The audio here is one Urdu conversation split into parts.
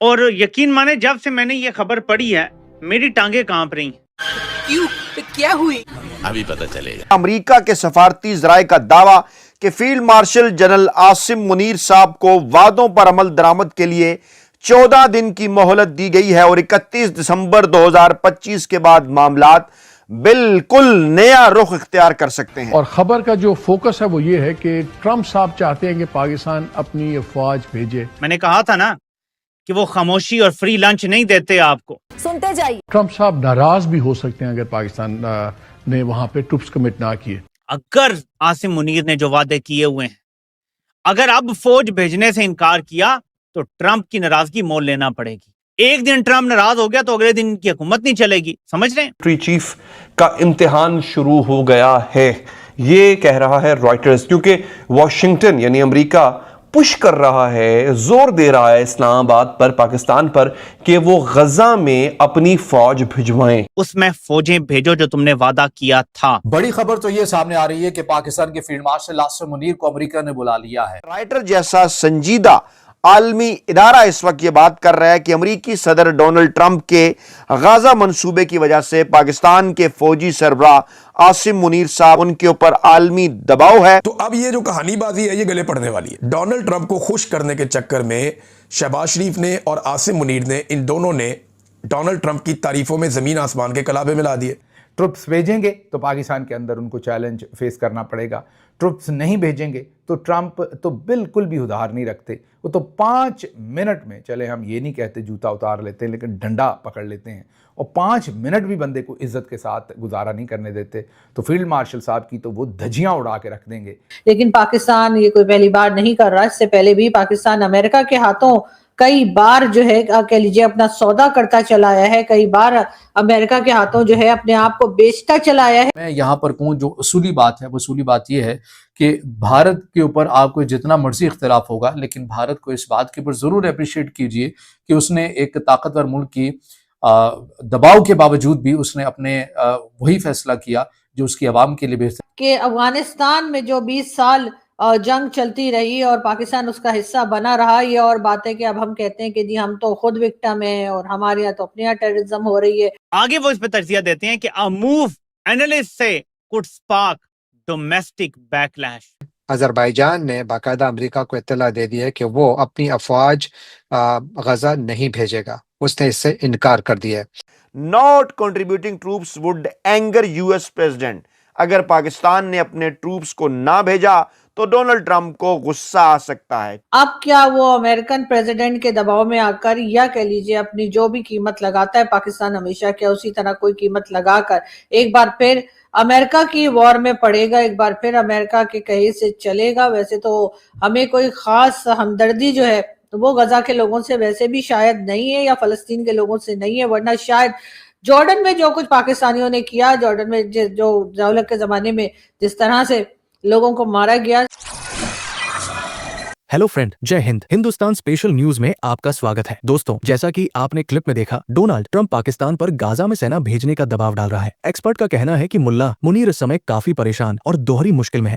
اور یقین مانے جب سے میں نے یہ خبر پڑھی ہے میری ٹانگیں کانپ رہی ہیں۔ کیوں؟ کیا ہوئی؟ ابھی پتہ چلے گا۔ امریکہ کے سفارتی ذرائع کا دعویٰ کہ field marshal general Asim Munir صاحب کو وعدوں پر عمل درآمد کے لیے 14 دن کی مہلت دی گئی ہے اور 31 دسمبر 2025 کے بعد معاملات بالکل نیا رخ اختیار کر سکتے ہیں۔ اور خبر کا جو فوکس ہے وہ یہ ہے کہ ٹرمپ صاحب چاہتے ہیں کہ پاکستان اپنی افواج بھیجے۔ میں نے کہا تھا نا کہ وہ خاموشی اور فری لنچ نہیں دیتے آپ کو۔ سنتے جائیے۔ ٹرمپ صاحب ناراض بھی ہو سکتے ہیں اگر پاکستان نے وہاں پہ ٹروپس کمٹ نہ کیے۔ اگر عاصم منیر نے جو وعدے کیے ہوئے ہیں اگر اب فوج بھیجنے سے انکار کیا تو ٹرمپ کی ناراضگی مول لینا پڑے گی۔ ایک دن ٹرمپ ناراض ہو گیا تو اگلے دن ان کی حکومت نہیں چلے گی، سمجھ رہے ہیں؟ ملٹری چیف کا امتحان شروع ہو گیا ہے، یہ کہہ رہا ہے رائٹرز، کیونکہ واشنگٹن یعنی امریکہ پش کر رہا ہے، زور دے رہا ہے اسلام آباد پر، پاکستان پر، کہ وہ غزہ میں اپنی فوج بھجوائیں۔ اس میں فوجیں بھیجو جو تم نے وعدہ کیا تھا۔ بڑی خبر تو یہ سامنے آ رہی ہے کہ پاکستان کے فیلڈ مارشل عاصم منیر کو امریکہ نے بلا لیا ہے۔ رائٹر جیسا سنجیدہ عالمی ادارہ اس وقت یہ بات کر رہا ہے کہ امریکی صدر ڈونلڈ ٹرمپ کے غزہ منصوبے کی وجہ سے پاکستان کے فوجی سربراہ عاصم منیر صاحب ان کے اوپر عالمی دباؤ ہے۔ تو اب یہ جو کہانی بازی ہے یہ گلے پڑنے والی ہے۔ ڈونلڈ ٹرمپ کو خوش کرنے کے چکر میں شہباز شریف نے اور عاصم منیر نے، ان دونوں نے ڈونلڈ ٹرمپ کی تعریفوں میں زمین آسمان کے کلابے ملا دیے۔ ٹروپس بھیجیں گے تو پاکستان کے اندر ان کو چیلنج فیس کرنا پڑے گا، ٹروپس نہیں بھیجیں گے تو ٹرمپ تو بالکل بھی ادھار نہیں رکھتے، وہ تو 5 منٹ میں، چلے ہم یہ نہیں کہتے جوتا اتار لیتے ہیں لیکن ڈنڈا پکڑ لیتے ہیں، اور 5 منٹ بھی بندے کو عزت کے ساتھ گزارا نہیں کرنے دیتے۔ تو فیلڈ مارشل صاحب کی تو وہ دھجیاں اڑا کے رکھ دیں گے۔ لیکن پاکستان یہ کوئی پہلی بار نہیں کر رہا، اس سے پہلے بھی پاکستان امریکہ کے ہاتھوں کئی بار جو ہے کہہ لیجیے اپنا سودا کرتا چلا آیا ہے، کئی بار امریکہ کے ہاتھوں جو ہے اپنے آپ کو بیچتا چلا آیا ہے۔ میں یہاں پر کہوں جو اصولی بات ہے، وہ اصولی بات یہ ہے کہ بھارت کے اوپر آپ کو جتنا مرضی اختلاف ہوگا لیکن بھارت کو اس بات کے اوپر ضرور اپریشیٹ کیجئے کہ اس نے ایک طاقتور ملک کی دباؤ کے باوجود بھی اس نے اپنے وہی فیصلہ کیا جو اس کی عوام کے لیے بہتر۔ کہ افغانستان میں جو 20 سال جنگ چلتی رہی اور پاکستان اس کا حصہ بنا رہا، یہ اور بات ہے کہ اب ہم کہتے ہیں کہ جی ہم تو خود وکٹم ہیں اور ہمارے یہاں تو اپنے یہاں ٹیررزم ہو رہی ہے۔ آگے وہ اس پہ تجزیہ دیتے ہیں کہ a move analysts say could spark domestic backlash۔ Azerbaijan نے باقاعدہ امریکہ کو اطلاع دے دی ہے کہ وہ اپنی افواج غزہ نہیں بھیجے گا، اس نے اس سے انکار کر دیا ہے۔ Not contributing troops would anger US president۔ اگر پاکستان نے اپنے ٹروپس کو نہ بھیجا تو ڈونلڈ ٹرمپ کو غصہ آ سکتا ہے۔ اب کیا وہ امریکن پریزیڈنٹ کے دباؤ میں آ کر یا کہہ لیجیے اپنی جو بھی قیمت لگاتا ہے پاکستان ہمیشہ کیا اسی طرح کوئی قیمت لگا کر ایک بار پھر امریکہ کی وار میں پڑے گا، ایک بار پھر امریکہ کے کہے سے چلے گا؟ ویسے تو ہمیں کوئی خاص ہمدردی جو ہے وہ غزہ کے لوگوں سے ویسے بھی شاید نہیں ہے یا فلسطین کے لوگوں سے نہیں ہے، ورنہ شاید جارڈن میں جو کچھ پاکستانیوں نے کیا، جارڈن میں جو ضیاءالحق کے زمانے میں جس طرح سے لوگوں کو مارا گیا۔ ہیلو فرینڈ، جے ہند، ہندوستان اسپیشل نیوز میں آپ کا سواگت ہے۔ دوستوں، جیسا کہ آپ نے کلپ میں دیکھا، ڈونلڈ ٹرمپ پاکستان پر غزہ میں سینا بھیجنے کا دباؤ ڈال رہا ہے۔ ایکسپرٹ کا کہنا ہے کہ ملا منیر اس سمے کافی پریشان اور دوہری مشکل میں ہے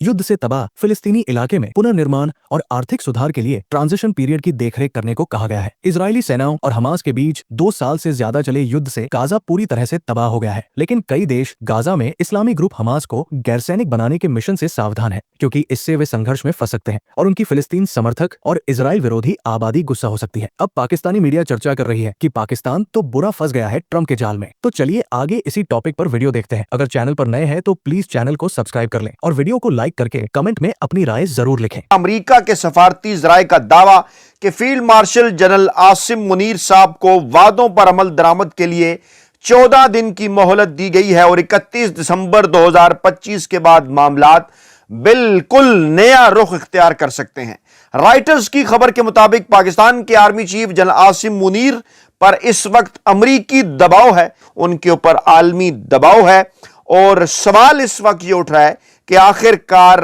یدھ سے تباہ فلسطینی علاقے میں پنرنرمان اور آرتھک سدھار کے لیے ٹرانزیشن پیریڈ کی دیکھ ریکھ کرنے کو کہا گیا ہے۔ اسرائیلی سیناؤں اور حماس کے بیچ 2 سال سے زیادہ چلے یدھ سے غزہ پوری طرح سے تباہ ہو گیا ہے، لیکن کئی دیش غزہ میں اسلامی گروپ حماس کو غیر سینک بنانے کے مشن سے ساودھان ہیں کیونکہ اس سے وہ سنگھرش میں پھنس سکتے ہیں اور ان کی فلسطین سمرتھک اور اسرائیل ورودھی آبادی غصہ ہو سکتی ہے۔ اب پاکستانی میڈیا چرچا کر رہی ہے کہ پاکستان تو برا پھنس گیا ہے ٹرمپ کے جال میں۔ تو چلیے آگے اسی ٹاپک پر ویڈیو دیکھتے ہیں۔ اگر چینل پر نئے ہیں تو پلیز چینل کو سبسکرائب کر لیں اور ویڈیو کو لائک کر کے کمنٹ میں اپنی رائے ضرور لکھیں۔ امریکہ کے سفارتی ذرائع کا دعویٰ کہ field marshal general Asim Munir صاحب کو وعدوں پر عمل درآمد کے لیے 14 دن کی مہلت دی گئی ہے اور 31 دسمبر 2025 کے بعد معاملات بالکل نیا رخ اختیار کر سکتے ہیں۔ رائٹرز کی خبر کے مطابق پاکستان کے army chief general Asim Munir پر اس وقت امریکی دباؤ ہے، ان کے اوپر عالمی دباؤ ہے، اور سوال اس وقت یہ اٹھ رہا ہے کہ آخر کار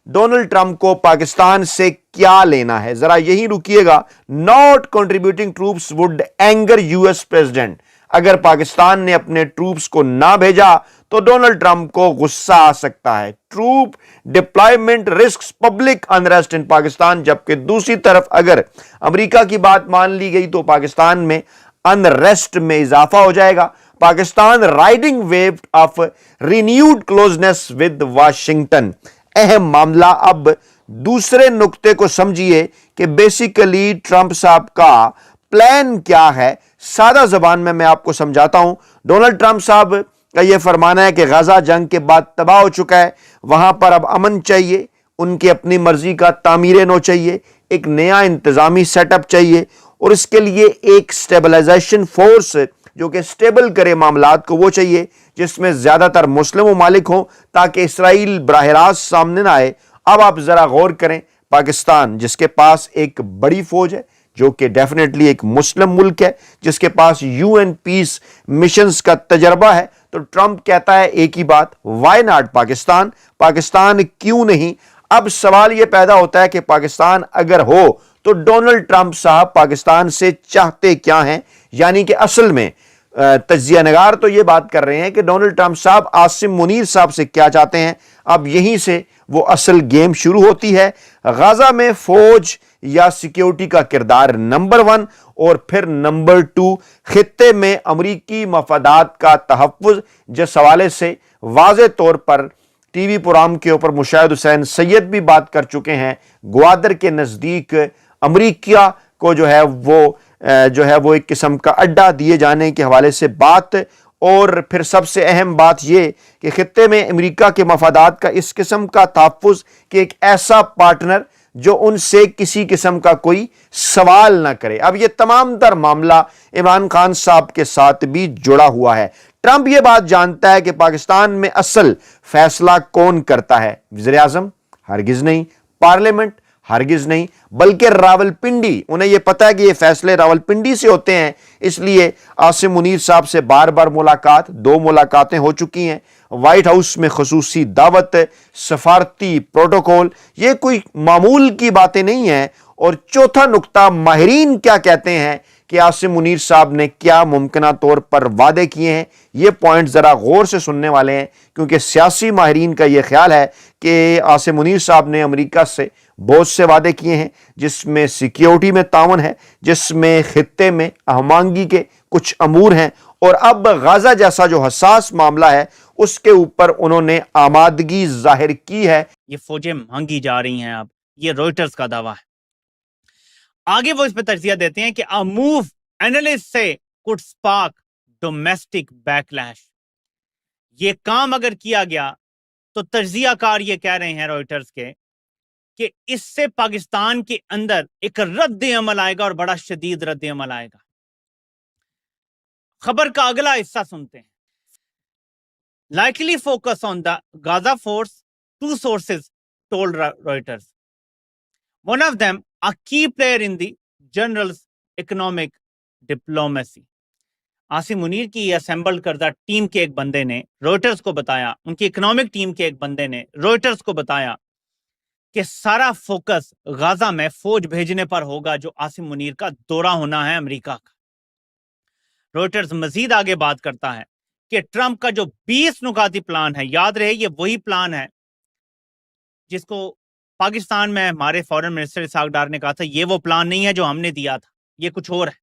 ڈونلڈ ٹرمپ کو پاکستان سے کیا لینا ہے۔ ذرا یہی رکیے گا۔ Not contributing troops would anger US president۔ اگر پاکستان نے اپنے ٹروپس کو نہ بھیجا تو ڈونلڈ ٹرمپ کو غصہ آ سکتا ہے. Troop deployment risks public unrest in Pakistan. جبکہ دوسری طرف اگر امریکہ کی بات مان لی گئی تو پاکستان میں انریسٹ میں اضافہ ہو جائے گا. Pakistan riding wave of renewed closeness with Washington. اہم معاملہ. اب دوسرے نقطے کو سمجھیے کہ بیسیکلی ٹرمپ صاحب کا پلان کیا ہے. سادہ زبان میں آپ کو سمجھاتا ہوں. ڈونلڈ ٹرمپ صاحب کا یہ فرمانا ہے کہ غزہ جنگ کے بعد تباہ ہو چکا ہے, وہاں پر اب امن چاہیے, ان کی اپنی مرضی کا تعمیر نو چاہیے, ایک نیا انتظامی سیٹ اپ چاہیے, اور اس کے لیے ایک سٹیبلائزیشن فورس جو کہ سٹیبل کرے معاملات کو وہ چاہیے, جس میں زیادہ تر مسلم ممالک ہوں تاکہ اسرائیل براہ راست سامنے نہ آئے. اب آپ ذرا غور کریں, پاکستان جس کے پاس ایک بڑی فوج ہے جو کہ ڈیفینیٹلی ایک مسلم ملک ہے, جس کے پاس یو این پیس مشنز کا تجربہ ہے, تو ٹرمپ کہتا ہے ایک ہی بات, وائی ناٹ پاکستان, پاکستان کیوں نہیں. اب سوال یہ پیدا ہوتا ہے کہ پاکستان اگر ہو تو ڈونلڈ ٹرمپ صاحب پاکستان سے چاہتے کیا ہیں. یعنی کہ اصل میں تجزیہ نگار تو یہ بات کر رہے ہیں کہ ڈونلڈ ٹرمپ صاحب عاصم منیر صاحب سے کیا چاہتے ہیں. اب یہیں سے وہ اصل گیم شروع ہوتی ہے. غزہ میں فوج یا سیکیورٹی کا کردار نمبر 1, اور پھر نمبر 2 خطے میں امریکی مفادات کا تحفظ, جس حوالے سے واضح طور پر ٹی وی پروگرام کے اوپر مشاہد حسین سید بھی بات کر چکے ہیں. گوادر کے نزدیک امریکہ کو جو ہے وہ ایک قسم کا اڈا دیے جانے کے حوالے سے بات. اور پھر سب سے اہم بات یہ کہ خطے میں امریکہ کے مفادات کا اس قسم کا تحفظ کہ ایک ایسا پارٹنر جو ان سے کسی قسم کا کوئی سوال نہ کرے. اب یہ تمام تر معاملہ عمران خان صاحب کے ساتھ بھی جڑا ہوا ہے. ٹرمپ یہ بات جانتا ہے کہ پاکستان میں اصل فیصلہ کون کرتا ہے. وزیر اعظم ہرگز نہیں, پارلیمنٹ ہرگز نہیں, بلکہ راولپنڈی. انہیں یہ پتہ ہے کہ یہ فیصلے راولپنڈی سے ہوتے ہیں, اس لیے عاصم منیر صاحب سے بار بار ملاقات, 2 ملاقاتیں ہو چکی ہیں. وائٹ ہاؤس میں خصوصی دعوت, سفارتی پروٹوکول, یہ کوئی معمول کی باتیں نہیں ہیں. اور چوتھا نقطہ, ماہرین کیا کہتے ہیں کہ عاصم منیر صاحب نے کیا ممکنہ طور پر وعدے کیے ہیں. یہ پوائنٹ ذرا غور سے سننے والے ہیں, کیونکہ سیاسی ماہرین کا یہ خیال ہے کہ عاصم منیر صاحب نے امریکہ سے بہت سے وعدے کیے ہیں, جس میں سیکیورٹی میں تعاون ہے, جس میں خطے میں ہمانگی کے کچھ امور ہیں, اور اب غزہ جیسا جو حساس معاملہ ہے اس کے اوپر انہوں نے آمادگی ظاہر کی ہے. یہ فوجیں مانگی جا رہی ہیں. اب یہ روئٹرز کا دعویٰ ہے. آگے وہ اس پہ تجزیہ دیتے ہیں کہ a move analysts say could spark domestic backlash. یہ کام اگر کیا گیا تو تجزیہ کار یہ کہہ رہے ہیں روئٹرز کے کہ اس سے پاکستان کے اندر ایک رد عمل آئے گا, اور بڑا شدید رد عمل آئے گا. خبر کا اگلا حصہ سنتے ہیں. Likely focus on the Gaza force, 2 sources told Reuters. One of them, a key player in the general's economic diplomacy. Asim Munir کی اسمبل کردہ ٹیم کے ایک بندے نے روئٹرز کو بتایا, ان کی اکنامک ٹیم کے ایک بندے نے روئٹرز کو بتایا کہ سارا فوکس غزہ میں فوج بھیجنے پر ہوگا جو عاصم منیر کا دورہ ہونا ہے امریکہ کا. روئٹرز مزید آگے بات کرتا ہے کہ ٹرمپ کا جو 20 نکاتی پلان ہے, یاد رہے یہ وہی پلان ہے جس کو پاکستان میں ہمارے فورن منسٹر اسحاق ڈار نے کہا تھا یہ وہ پلان نہیں ہے جو ہم نے دیا تھا, یہ کچھ اور ہے,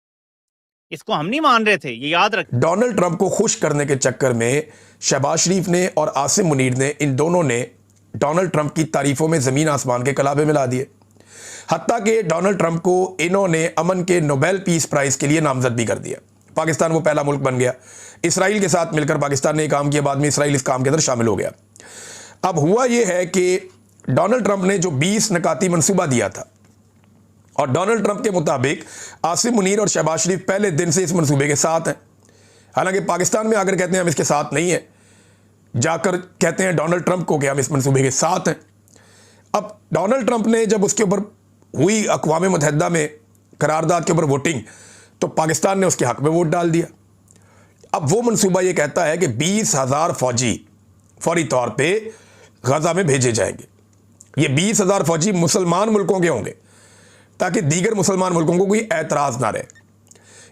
اس کو ہم نہیں مان رہے تھے, یہ یاد رکھ. ڈونلڈ ٹرمپ کو خوش کرنے کے چکر میں شہباز شریف نے اور عاصم منیر نے, ان دونوں نے ڈونلڈ ٹرمپ کی تعریفوں میں زمین آسمان کے کلابے ملا دیے. حتیٰ کہ ڈونلڈ ٹرمپ کو انہوں نے امن کے نوبیل پیس پرائز کے لیے نامزد بھی کر دیا. پاکستان وہ پہلا ملک بن گیا. اسرائیل کے ساتھ مل کر پاکستان نے یہ کام کیا, بعد میں اسرائیل اس کام کے اندر شامل ہو گیا. اب ہوا یہ ہے کہ ڈونلڈ ٹرمپ نے جو 20 نکاتی منصوبہ دیا تھا, اور ڈونلڈ ٹرمپ کے مطابق عاصم منیر اور شہباز شریف پہلے دن سے اس منصوبے کے ساتھ ہیں. حالانکہ پاکستان میں آ کر کہتے ہیں ہم اس کے ساتھ نہیں ہیں, جا کر کہتے ہیں ڈونلڈ ٹرمپ کو کہ ہم اس منصوبے کے ساتھ ہیں. اب ڈونلڈ ٹرمپ نے جب اس کے اوپر ہوئی اقوام متحدہ میں قرارداد کے اوپر ووٹنگ, تو پاکستان نے اس کے حق میں ووٹ ڈال دیا. اب وہ منصوبہ یہ کہتا ہے کہ 20,000 فوجی فوری طور پہ غزہ میں بھیجے جائیں گے. یہ 20,000 فوجی مسلمان ملکوں کے ہوں گے تاکہ دیگر مسلمان ملکوں کو کوئی اعتراض نہ رہے.